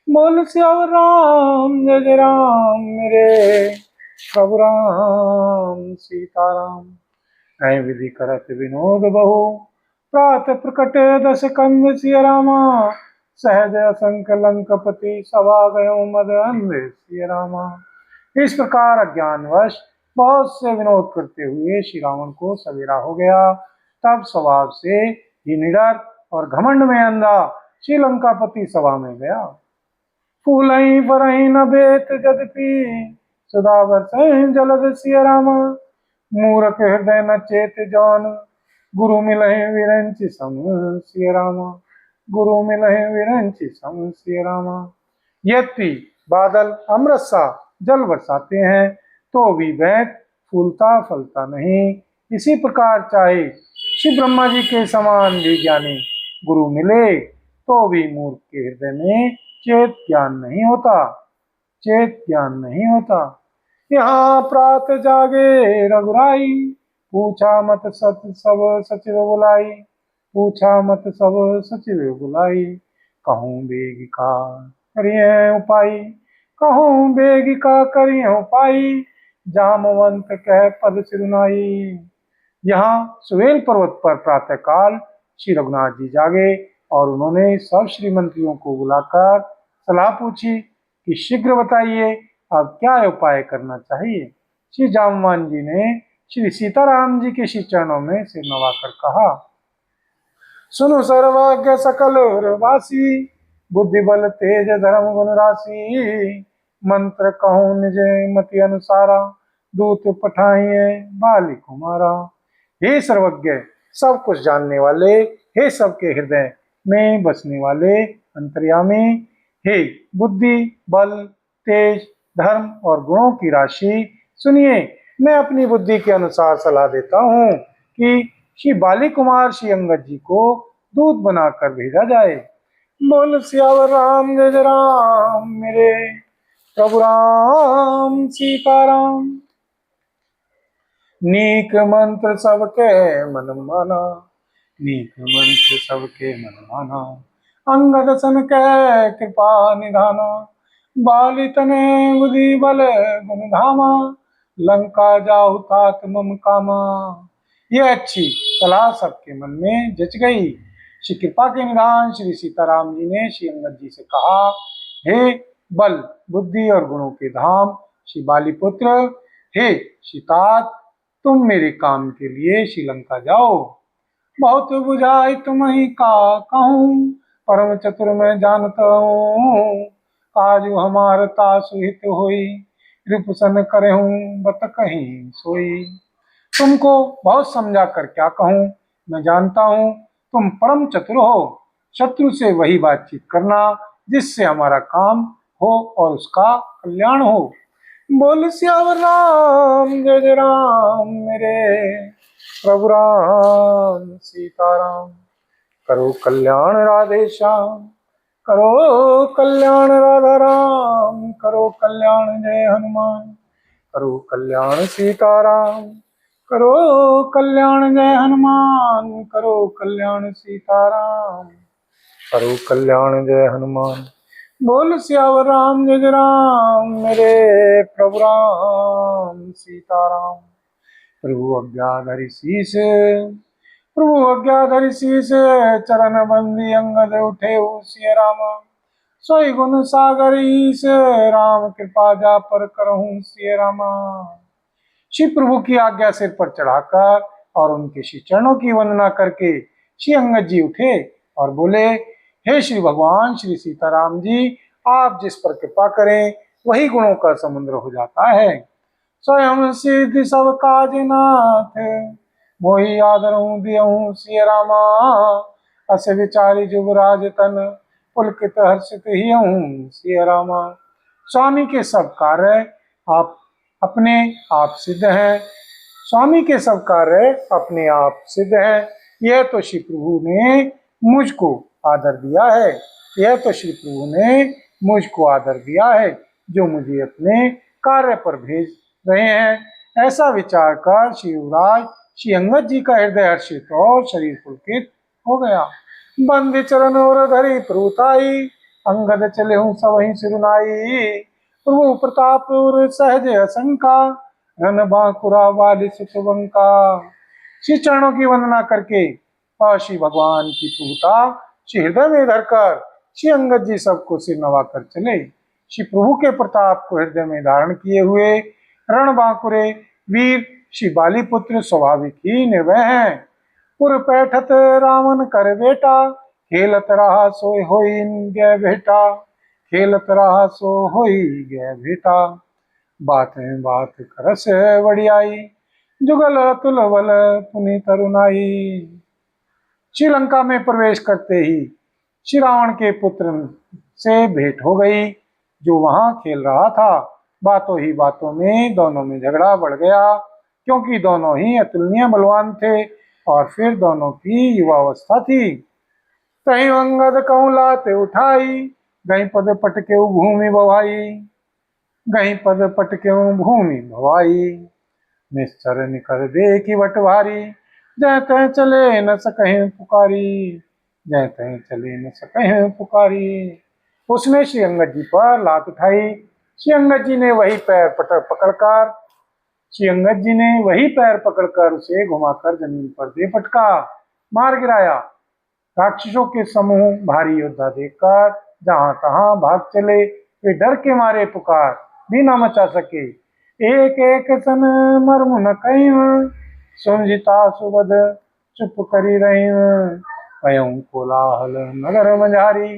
बोल सियावर राम जय जय राम मेरे प्रभु राम सीताराम। ऐ विधि करत विनोद बहु प्रात प्रकट दस कंद सिय रामा। सहज असंख लंकपति सभा गयो मद अंध सिय रामा। इस प्रकार अज्ञानवश बहुत से विनोद करते हुए श्री रावण को सवेरा हो गया। तब स्वभाव से ही निडर और घमंड में अंधा श्रीलंकापति सभा में गया। फूलई फरई न बेत जदपि सुधा बरसई जलद सिय रामा। मूरख हृदय न चेत जौन गुरु मिलहि विरंचि सम सिय रामा। गुरु मिलहि विरंचि सम सिय रामा। यद्यपि बादल अमृत सा जल बरसाते हैं तो भी बैत फूलता फलता नहीं। इसी प्रकार चाहे श्री ब्रह्मा जी के समान भी ज्ञानी गुरु मिले तो भी मूर्ख के हृदय में चेत ज्ञान नहीं होता। चेत ज्ञान नहीं होता। यहाँ प्रात जागे रघुराई पूछा मत सत सब सचिव बुलाई। पूछा मत सब सचिव बुलाई। कहूँ बेग का करिए उपाय। कहूँ बेग का करिए उपाय। जामवंत कह पद सिरुनाई। यहाँ सुवेल पर्वत पर प्रातः काल श्री रघुनाथ जी जागे और उन्होंने सब श्री मंत्रियों को बुलाकर सलाह पूछी कि शीघ्र बताइए अब क्या उपाय करना चाहिए। श्री जामवान जी ने श्री सीताराम जी के श्री चरणों में सिर नवाकर कहा, सुनो सर्वज्ञ सकल वासी बुद्धि बल तेज धर्म गुण राशि। मंत्र कहूँ निज मति अनुसारा दूत पठाइए बाली कुमारा। हे सर्वज्ञ सब कुछ जानने वाले, हे सबके हृदय में बसने वाले अंतर्यामी, हे बुद्धि बल तेज धर्म और गुणों की राशि, सुनिए मैं अपनी बुद्धि के अनुसार सलाह देता हूँ कि श्री बाली कुमार श्री अंगद जी को दूत बनाकर भेजा जाए। बोल सियावर राम जय जय राम मेरे प्रभु राम सीताराम। नीक मंत्र सबके मन माना। नीक मंत्र सबके मन माना। अंगद सन के कृपा निधाना। बाली तने बुद्धि बल गुण धामा। लंका जाहु तात मम कामा। ये अच्छी सलाह सबके मन में जच गई। श्री कृपा के निधान श्री सीताराम जी ने श्री अंगद जी से कहा, हे बल बुद्धि और गुणों के धाम श्री बाली पुत्र, हे सीतात तुम मेरे काम के लिए श्रीलंका जाओ। बहुत बुझाई तुम ही का कहूँ परम चतुर मैं जानता हूँ। आज हमार तासुहित होई रिपुसन करे हूँ बत कहीं सोई। तुमको बहुत समझा कर क्या कहूँ, मैं जानता हूँ तुम परम चतुर हो। शत्रु से वही बातचीत करना जिससे हमारा काम हो और उसका कल्याण हो। बोल सियावर राम जय जय राम मेरे प्रभु राम सीताराम। करो कल्याण राधे श्याम। करो कल्याण राधा राम। करो कल्याण जय हनुमान। करो कल्याण सीताराम। करो कल्याण जय हनुमान। करो कल्याण सीताराम। करो कल्याण जय हनुमान। बोल सियावर राम जय जय राम मेरे प्रभु राम सीताराम। प्रभु अज्ञाधरि शीस। प्रभु अज्ञाधरि शीस चरण बंदी अंगद उठे सिय रामा। सोई गुण सागर ईस राम कृपा जा पर करहूँ सिय रामा। श्री प्रभु की आज्ञा सिर पर चढ़ाकर और उनके श्री चरणों की वंदना करके श्री अंगद जी उठे और बोले, हे श्री भगवान श्री सीताराम जी, आप जिस पर कृपा करें वही गुणों का समुद्र हो जाता है। स्वयं सिद्धि सब काज नाथ मोहि आदरऊँ दियऊँ सिय रामा। अस विचारी जुगराज तन पुलकित हर्षित हियऊँ सिय रामा। स्वामी के सब कार्य आप अपने आप सिद्ध हैं। स्वामी के सब कार्य अपने आप सिद्ध हैं। यह तो श्री प्रभु ने मुझको आदर दिया है। यह तो श्री प्रभु ने मुझको आदर दिया है जो मुझे अपने कार्य पर भेज रहे हैं। ऐसा विचार कर श्री युवराज श्री अंगद जी का हृदय हर्षित और शरीर पुलकित हो गया। बंदी चरण और धरी प्रभुताई अंगद चले हूँ सबहि सिरुनाई। प्रभु प्रताप और सहज असंका, रन बांकुरा वाली सुतवंका। श्री चरणों की वंदना करके और श्री भगवान की पूता श्री हृदय में धरकर श्री अंगद जी सबको सिर नवा कर चले। श्री प्रभु के प्रताप को हृदय में धारण किए हुए रण बांकुरे वीर श्री बाली पुत्र स्वाभाविक ही निर्भय हैं। पुर पैठत रावण कर बेटा, खेलत रहा सोय होई गए बेटा, खेलत रहा सो होई गए बेटा। बात है बात करस बढ़ियाई, जुगल तुल बल पुनि तरुणाई। श्रीलंका में प्रवेश करते ही श्री रावण के पुत्र से भेंट हो गई, जो वहां खेल रहा था। बातों ही बातों में दोनों में झगड़ा बढ़ गया, क्योंकि दोनों ही अतुलनीय बलवान थे और फिर दोनों की युवावस्था थी। कहीं अंगद कहूँ लात उठाई, गई पद पटके भूमि भवाई, गई पद पटके भूमि भवाई। निश्चर निकर दे की बट भारी, जय तय चले न सकहें पुकारी, जय तय चले न सकहें पुकारी। उसने श्री अंगद जी पर लात उठाई। श्री अंगद जी ने वही पैर पकड़कर श्री अंगद जी ने वही पैर पकड़कर उसे घुमाकर जमीन पर दे पटका, मार गिराया। राक्षसों के समूह भारी योद्धा देखकर जहां तहां भाग चले। वे डर के मारे पुकार भी न मचा सके। एक एक सन मर्म न कहीं, सुनजिता सुबद चुप करी रही। अयं कोलाहल नगर मझारी,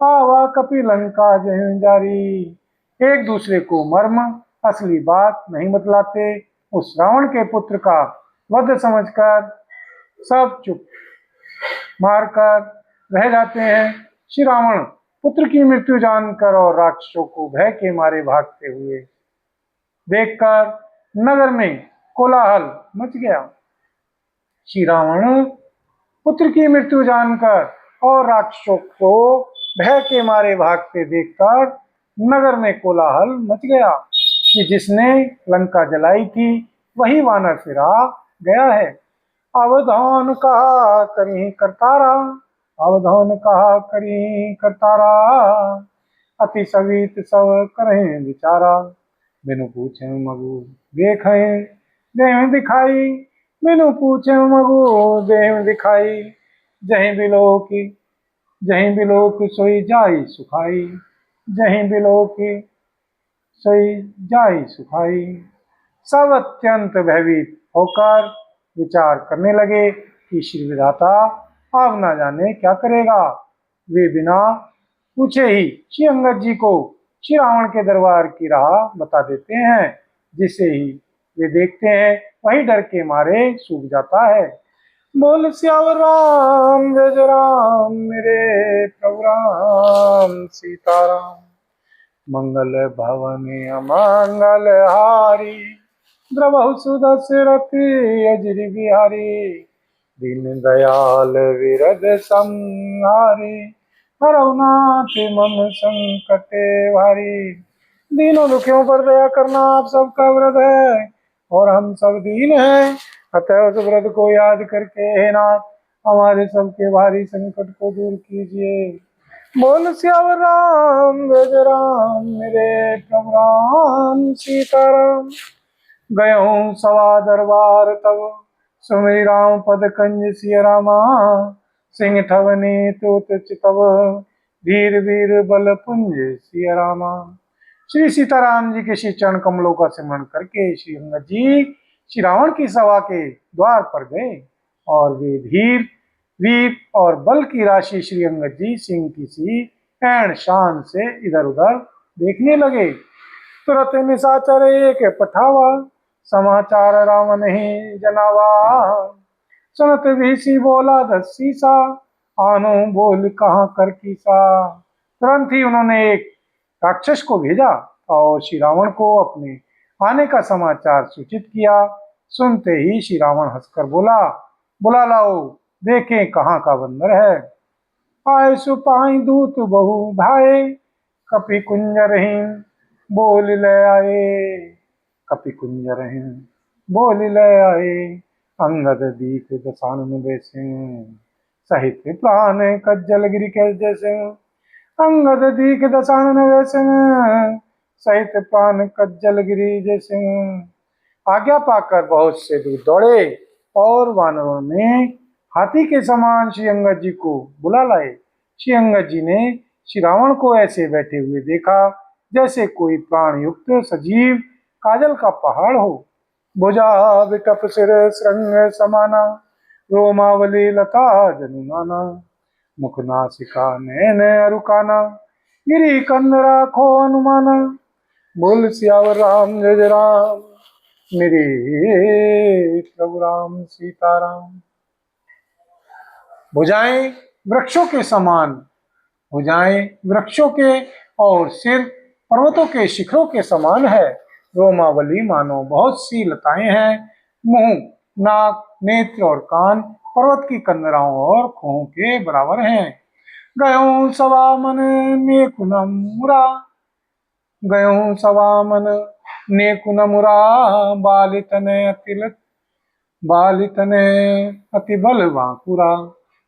आवा कपि लंका जय जारी। एक दूसरे को मर्म असली बात नहीं बतलाते। उस रावण के पुत्र का वध समझकर सब चुप मारकर रह जाते हैं। श्री रावण पुत्र की मृत्यु जानकर और राक्षसों को भय के मारे भागते हुए देखकर नगर में कोलाहल मच गया। श्री रावण पुत्र की मृत्यु जानकर और राक्षसों को भय के मारे भागते देखकर नगर में कोलाहल मच गया कि जिसने लंका जलाई थी वही वानर फिरा गया है। अवधान कहा करी करतारा, अवधान कहा करी करतारा। अति सवित सब करें विचारा, बिनु पूछे मगु देखें देह दिखाई, बिनु पूछे मगु देह दिखाई। जहीं बिलो की सोई जाई सुखाई, जहीं बिलो की सोई जाई सुखाई। सब अत्यंत भयभीत होकर विचार करने लगे कि श्री विधाता अब न जाने क्या करेगा। वे बिना पूछे ही श्री अंगद जी को श्री रावण के दरबार की राह बता देते हैं। जिसे ही वे देखते हैं वही डर के मारे सूख जाता है। बोल सियावर राम जय जय राम, मेरे प्रभु राम सीताराम। मंगल भवनी अमंगल हारी, द्रवहु सुदशरथि अजर बिहारी। दीन दयाल विरद संहारी, हरहु नाथ मम संकट भारी। दीनों दुखियों पर दया करना आप सबका व्रत है, और हम सब दीन हैं। अतः उस व्रत को याद करके हे नाथ हमारे सबके भारी संकट को दूर कीजिए। बोल सियावर राम जय जय राम, मेरे प्रभु राम सीताराम। गयो सवा दरबार तब, सुमिरि राम पद कंज सिय रामा। सिंह ठवनी तूत चितव, धीर वीर बल पुंज सिय रामा। श्री सीताराम जी के श्री चरण कमलों का सिमरण करके श्री अंगद जी श्री रावण की सभा के द्वार पर गए, और वे धीर वीर और बल की राशि श्री अंगद जी सिंह की सी ऐन शान से इधर उधर देखने लगे। तुरत निशाचर एक पठावा, समाचार रावण ही जनावा। सुनत भीसी बोला धस्सी सा, आनो बोल कहाँ कर की सा। तुरंत ही उन्होंने एक राक्षस को भेजा और श्री रावण को अपने आने का समाचार सूचित किया। सुनते ही श्री रावण हंसकर बोला, बुला लाओ देखें कहाँ का बंदर है। आए सुपाई दूत बहु भाए, कपि कुंजरहीन बोल ले आए। कपि कुंजरहीन बोल ले आए, अंगद दीख दसानन बैसे। सहित प्राण कज्जल गिरि के जैसे, अंगद दीख दशानन वैसे सहित प्राण कज्जल गिरी जैसे। आज्ञा पाकर बहुत से दूर दौड़े और वानरों ने हाथी के समान श्री अंगद जी को बुला लाए। श्री अंगद जी ने श्री रावण को ऐसे बैठे हुए देखा जैसे कोई प्राण युक्त सजीव काजल का पहाड़ हो। भुजा विटप सिर श्रृंग समाना, रोमावली लता जनुमाना, मुख नासिका नैन अरुकाना, गिरी कंद राखो अनुमाना। बोल सियावर राम जय जय राम, मेरे प्रभु राम सीताराम। भुजाएं वृक्षों के समान, भुजाएं वृक्षों के और सिर पर्वतों के शिखरों के समान है। रोमावली मानो बहुत सी लताएं हैं। मुंह, नाक, नेत्र और कान पर्वत की कंदराओं और खोहों के बराबर हैं। गयों सवा मन नेकुनम मुरा, गयों सवा मन नेकुनमुरा, बालितने अतिलत बालितने अति बल वाकुरा,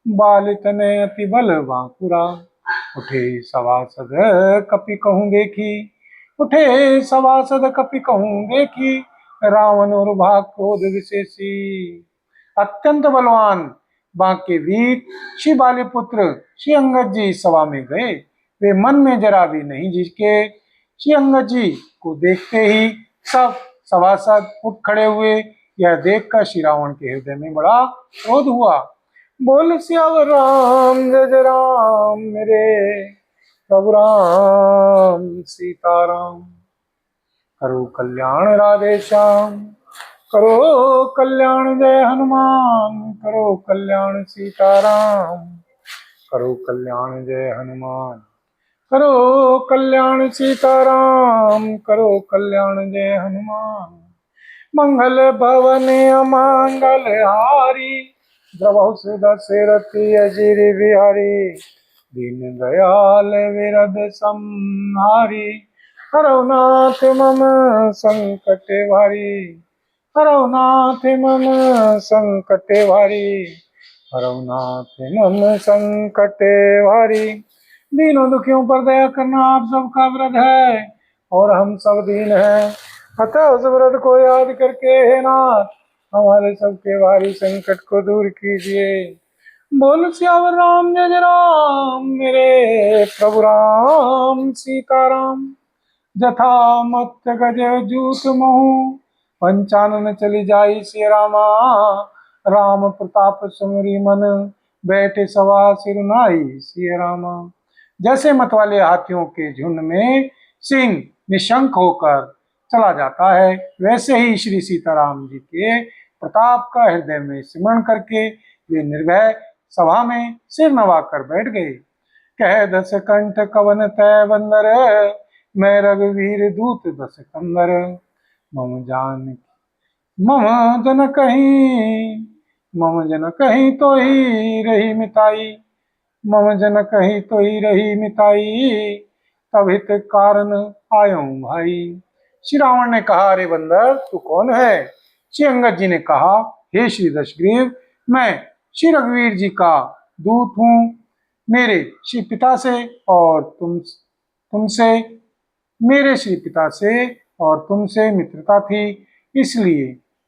बालितने अति बल वाकुरा। उठे सवासद कपि कहूँ देखी, उठे सवासद कपि कहूँ देखी, रावण और भाग क्रोध विशेषी। अत्यंत बलवान बांके वीर श्री बालीपुत्र श्री अंगद जी सभा में गए। वे मन में जरा भी नहीं झिझके। श्री अंगद जी को देखते ही सब सभासद उठ खड़े हुए। यह देखकर श्री रावण के हृदय में बड़ा क्रोध हुआ। बोल सियावर राम जय जय राम, मेरे प्रभु राम सीताराम। करो कल्याण राधे श्याम, करो कल्याण जय हनुमान, करो कल्याण सीताराम, करो कल्याण जय हनुमान, करो कल्याण सीताराम, करो कल्याण जय हनुमान। मंगल भवन अमंगल हारी, द्रवहु दशरथी अजीर बिहारी, दीन दयाल विरद संहारी, हरौ नाथ मम संकट भारी, हरौ नाथ मम संकट भारी, हरौ नाथ मम संकट भारी। दीनों दुखियों पर दया करना आप सबका व्रत है और हम सब दीन हैं, अतः उस व्रत को याद करके हे नाथ हमारे सबके भारी संकट को दूर कीजिए। बोल सियावर राम जय जय राम, मेरे प्रभु राम सीताराम। जथा मत्स्य गज जूत महु, पंचानन चली जाई सिय रामा, राम प्रताप सुमरी मन, बैठे सवा सिर नाई सिय रामा। जैसे मतवाले हाथियों के झुंड में सिंह निशंक होकर चला जाता है, वैसे ही श्री सीताराम जी के प्रताप का हृदय में स्मरण करके वे निर्भय सभा में सिर नवाकर बैठ गए। कह दस कंठ कवन तय बंदर, मैं रघुवीर दूत दस कंदर। मम जान मम जन कहीं, मम जन कहीं तो ही रही मिताई, मम जन कहीं तो ही रही मिताई, तब हित कारण आयो भाई। श्री रावण ने कहा, अरे बंदर तू कौन है? श्री अंगद जी ने कहा, हे श्री दशग्रीव, मैं श्री रघुवीर जी का दूत हूँ। मेरे श्री पिता से और तुमसे मेरे श्री पिता से और तुमसे मित्रता थी, इसलिए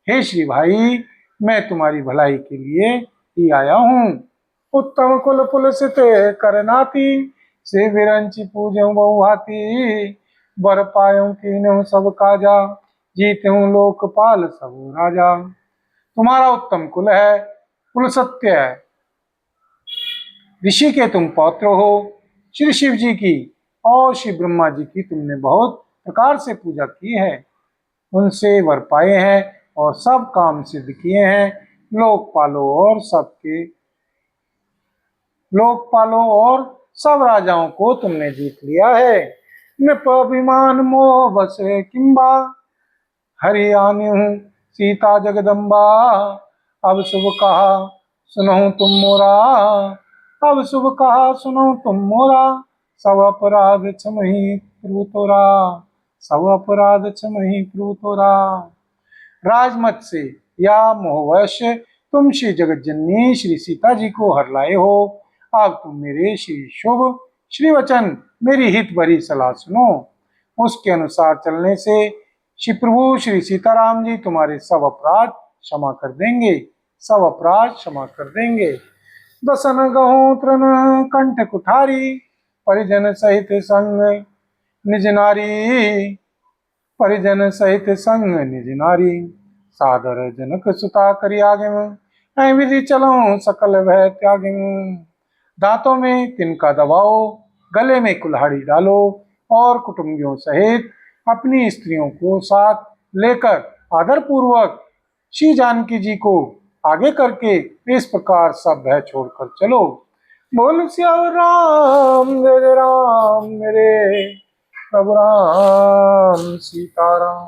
हे श्री भाई मैं तुम्हारी भलाई के लिए ही आया हूँ। उत्तम कुल पुलसित करनाती, से विरंची पूजो बहुहाती, बर पायो कीन्हु सब काजा, जीत्यु लोकपाल सब राजा। तुम्हारा उत्तम कुल है, कुल सत्य है, ऋषि के तुम पौत्र हो। श्री शिव जी की और श्री ब्रह्मा जी की तुमने बहुत प्रकार से पूजा की है, उनसे वर पाए हैं और सब काम सिद्ध किए हैं। लोक पालो और सब राजाओं को तुमने जीत लिया है। नृपाभिमान मोह बस किम्बा, हरि आन्यु सीता जगदम्बा। अब शुभ कहा सुनहु तुम मोरा, अब शुभ कहा सुनहु तुम मोरा, सब अपराध क्षमहि प्रभु तोरा, सब अपराध क्षमहि प्रभु तोरा। राजमत से या मोहवश तुम श्री जगत जननी श्री सीता जी को हर लाए हो। अब तुम मेरे श्री शुभ श्री वचन मेरी हित भरी सलाह सुनो। उसके अनुसार चलने से श्री प्रभु श्री सीताराम जी तुम्हारे सब अपराध क्षमा कर देंगे, सब अपराध क्षमा कर देंगे। दसन गहूं तृण कंठ कुठारी, परिजन सहित संग निज नारी, परिजन सहित संग निज नारी। सादर जनक सुता करी आगे में, ऐ विधि चलो सकल भय त्यागे में। दांतों में तिनका दबाओ, गले में कुल्हाड़ी डालो और कुटुंबियों सहित अपनी स्त्रियों को साथ लेकर आदर पूर्वक श्री जानकी जी को आगे करके इस प्रकार सब भय छोड़कर चलो। बोल सियावर राम जय जय राम, मेरे प्रभु राम सीताराम।